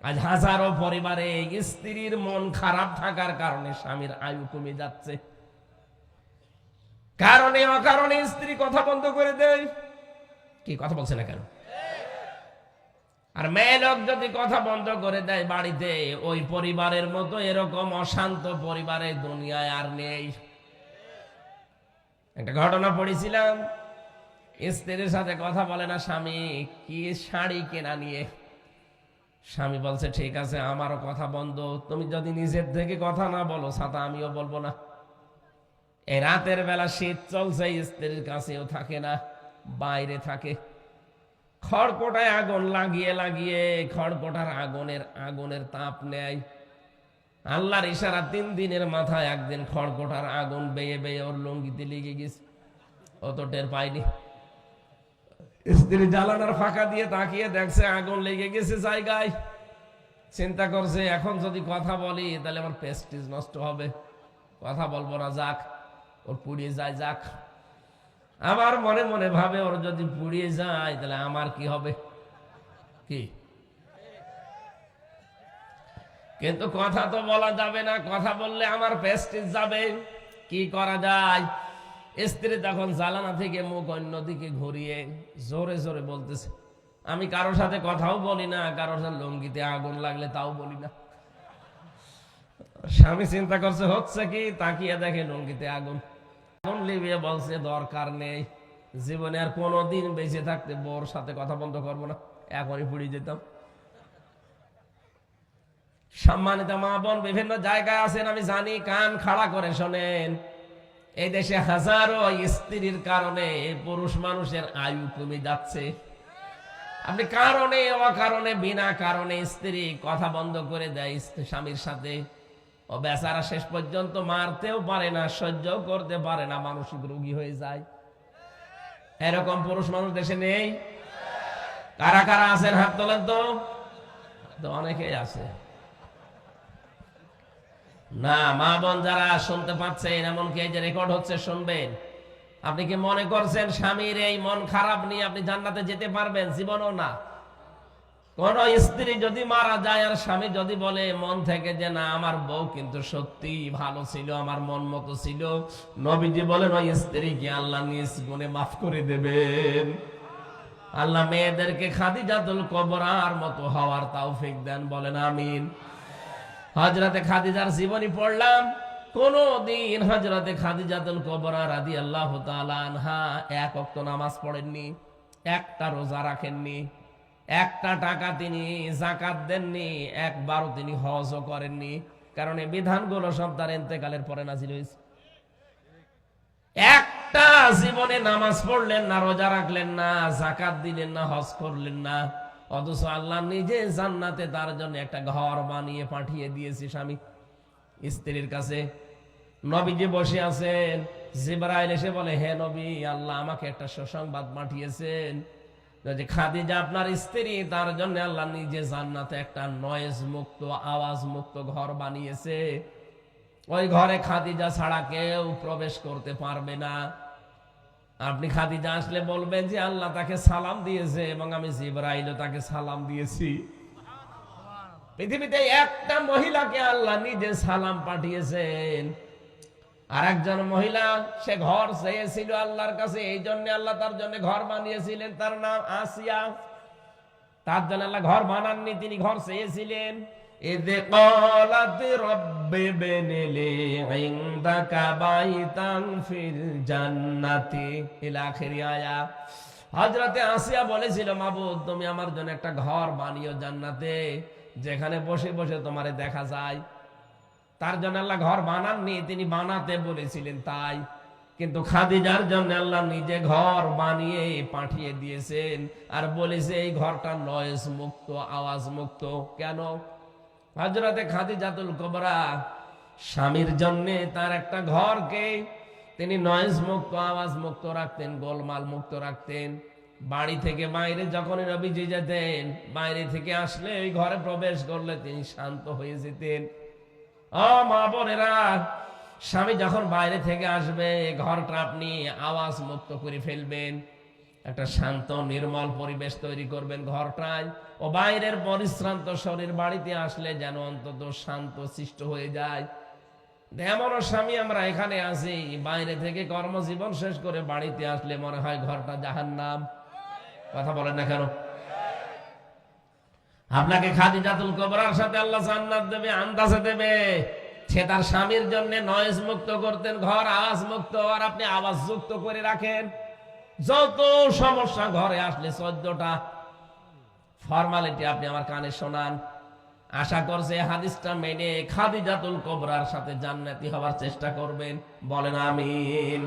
আজ হাজারো পরিবারে স্ত্রীর মন খারাপ থাকার কারণে স্বামীর আয়ু কমে যাচ্ছে। কারণে অকারণে স্ত্রী কথা বন্ধ করে দেয়। কি কথা বলছে না কেন? আর মেয়ে লোক যদি কথা বন্ধ করে দেয় বাড়িতে, ওই পরিবারের মতো এরকম অশান্ত পরিবারে দুনিয়ায় আর নেই। একটা ঘটনা পড়েছিলাম, স্ত্রীর সাথে কথা বলে না স্বামী, কি শাড়ি কেনা নিয়ে। স্বামী বলছে ঠিক আছে, আমারও কথা বন্ধ, তুমি যদি নিজের থেকে কথা না বলো ছাতা আমিও বলবো না। এই রাতের বেলা শীত চলছে, স্ত্রীর কাছেও থাকে না, বাইরে থাকে। খড়কোটায় আগুন লাগিয়ে লাগিয়ে খড়কোটার আগুনের তাপ নেয়। আল্লাহর ইশারা 3 দিনের মাথায় একদিন খড়কোটার আগুন বেয়ে বেয়ে ওর লুঙ্গিতে লেগে গেছে, ও তো টের পায়নি। স্ত্রী জ্বালানার ফাঁকা দিয়ে তাকিয়ে দেখছে আগুন লেগে গেছে জায়গায়। চিন্তা করছে এখন যদি কথা বলি তাহলে আমার প্রেস্টিজ নষ্ট হবে, কথা বলবো না, যাক ওর পুড়িয়ে যায় যাক। আমার মনে মনে ভাবে ওর যদি পুড়িয়ে যায় তাহলে আমার কি হবে, কি? কিন্তু কথা তো বলা যাবে না, কথা বললে আমার প্রেস্টিজ যাবে। কি করা যায়? স্ত্রী তখন জানালা থেকে মুখ অন্যদিকে ঘুরিয়ে জোরে জোরে বলতেছে, আমি কারোর সাথে কথাও বলি না, কারোর সাথে লুঙ্গিতে আগুন লাগলে তাও বলি না। স্বামী চিন্তা করছে হচ্ছে কি, তাকিয়ে দেখে লুঙ্গিতে আগুন। আগুন লিবিয়ে বলছে দরকার নেই, জীবনে আর কোনোদিন বেঁচে থাকতে বউর সাথে কথা বন্ধ করবো না, এখনই পুড়িয়ে যেতাম। সম্মানিত মা বোন বিভিন্ন জায়গায় আছেন, আমি জানি, কান খাড়া করে শোনেন। এই দেশে হাজারো স্ত্রীর কারণে পুরুষ মানুষের আয়ু কমে যাচ্ছে। আপনি কারণে অকারণে বিনা কারণে স্ত্রী কথা বন্ধ করে দেয় স্বামীর সাথে, ও বেচারা শেষ পর্যন্ত মারতেও পারে না, সহ্য করতে পারে না, মানসিক রোগী হয়ে যায়। এরকম পুরুষ মানুষ দেশে নেই? কারা কারা আছেন হাত তোলেন তো। অনেকেই আছে না। মা বোন যারা শুনতে পাচ্ছেন, এমনকি এই যে রেকর্ড হচ্ছে শুনবেন, আপনি কি মনে করছেন স্বামীর এই মন খারাপ নিয়ে আপনি জান্নাতে যেতে পারবেন? জীবনও না। কোন স্ত্রী যদি মারা যায় আর স্বামী যদি বলে মন থেকে যে না আমার বউ কিন্তু সত্যি ভালো ছিল, আমার মন মতো ছিল, নবীজি বলেন ওই স্ত্রীকে আল্লাহ নিজ গুণে মাফ করে দেবেন। আল্লাহ মেয়েদেরকে খাদিজাতুল কুবরার মতো হওয়ার তৌফিক দেন, বলেন আমিন। হযরতে খাদিজার জীবনী পড়লাম, কোনদিন হযরতে খাদিজাতুল কুবরা রাদিয়াল্লাহু তাআলা আনহা এক ওয়াক্ত নামাজ পড়েননি, একটা রোজা রাখেননি, একটা টাকা তিনি যাকাত দেননি, একবারও তিনি হজও করেননি। কারণ এই বিধানগুলো সব তার ইন্তেকালের পরে নাযিল হয়েছে। একটা জীবনে নামাজ পড়লেন না, রোজা রাখলেন না, যাকাত দিলেন না, হজ করলেন না, অথচ আল্লাহ নিজে জান্নাতে তার জন্য একটা ঘর বানিয়ে পাঠিয়ে দিয়েছে স্বামী স্ত্রীর কাছে। নবীজি বসে আছেন, জিবরাইল এসে বলে হে নবী, আল্লাহ আমাকে একটা সুসংবাদ পাঠিয়েছেন যে খাদিজা আপনার স্ত্রী, তার জন্য আল্লাহ নিজে জান্নাতে একটা নয়েজ মুক্ত, আওয়াজ মুক্ত ঘর বানিয়েছে। ওই ঘরে খাদিজা ছাড়া কেউ প্রবেশ করতে পারবে না। আপনি খাদিজা আসলে বলবেন যে আল্লাহ তাকে সালাম দিয়েছে এবং আমি জিবরাইলও তাকে সালাম দিয়েছি। পৃথিবীতে একটা মহিলাকে আল্লাহ নিজে সালাম পাঠিয়েছেন। আর একজন মহিলা, সে ঘর চেয়েছিল আল্লাহর কাছে, এই জন্য আল্লাহ তার জন্য ঘর বানিয়েছিলেন, তার নাম আসিয়া। তার জন্য আল্লাহ ঘর বানাননি, তিনি ঘর চেয়েছিলেন। إذ قالت رب ابن لي عندك بيتا في الجنة إلى آخر آية। হযরতে আসিয়া বলেছিল, মাবুদ তুমি আমার জন্য একটা ঘর বানিও জান্নাতে, যেখানে বসে বসে তোমারে দেখা যায়। তার জন্য আল্লাহ ঘর বানাননি, তিনি বানাতে বলেছিলেন তাই। কিন্তু খাদিজার জন্য আল্লাহ নিজে ঘর বানিয়ে পাঠিয়ে দিয়েছেন, আর বলেছে এই ঘরটা নয়েজ মুক্ত, আওয়াজ মুক্ত। কেন? হযরতে খাদিজাতুল কুবরা স্বামীর জন্য তার একটা ঘরকে তিনি নয়েজ মুক্ত, আওয়াজ মুক্ত রাখতেন, গোলমাল মুক্ত রাখতেন। বাড়ি থেকে বাইরে যখন নবীজি যেতেন, বাইরে থেকে আসলে ওই ঘরে প্রবেশ করলে তিনি শান্ত হয়ে যেতেন। ও মা বোনেরা, স্বামী যখন বাইরে থেকে আসবে ঘরটা আপনি আওয়াজ মুক্ত করে ফেলবেন। একটা শান্ত নির্মল পরিবেশ তৈরি করবেন ঘরটায়। ও বাইরের পরিশ্রান্ত শরীর বাড়িতে আসলে যেন অন্তত শান্ত সৃষ্ট হয়ে যায়। এমনও স্বামী আমরা এখানে আছি, বাইরে থেকে কর্মজীবন শেষ করে বাড়িতে আসলে মনে হয় ঘরটা জাহান্নাম। কথা বলেন না কেন? আপনাকে খাদিজাতুল কুবরার সাথে আল্লাহ জান্নাত দেবে, আন্দাজে দেবে। সে তার স্বামীর জন্য নয়েজ মুক্ত করতেন, ঘর আওয়াজ মুক্ত, আর আপনি আওয়াজ যুক্ত করে রাখেন। যত সমস্যা ঘরে আসলে 14টা ফর্মালিটি আপনি আমার কানে শোনান। আশা করছে হাদিসটা মেনে খাদিজাতুল কুবরার সাথে জান্নাতি হওয়ার চেষ্টা করবেন। বলেন আমিন।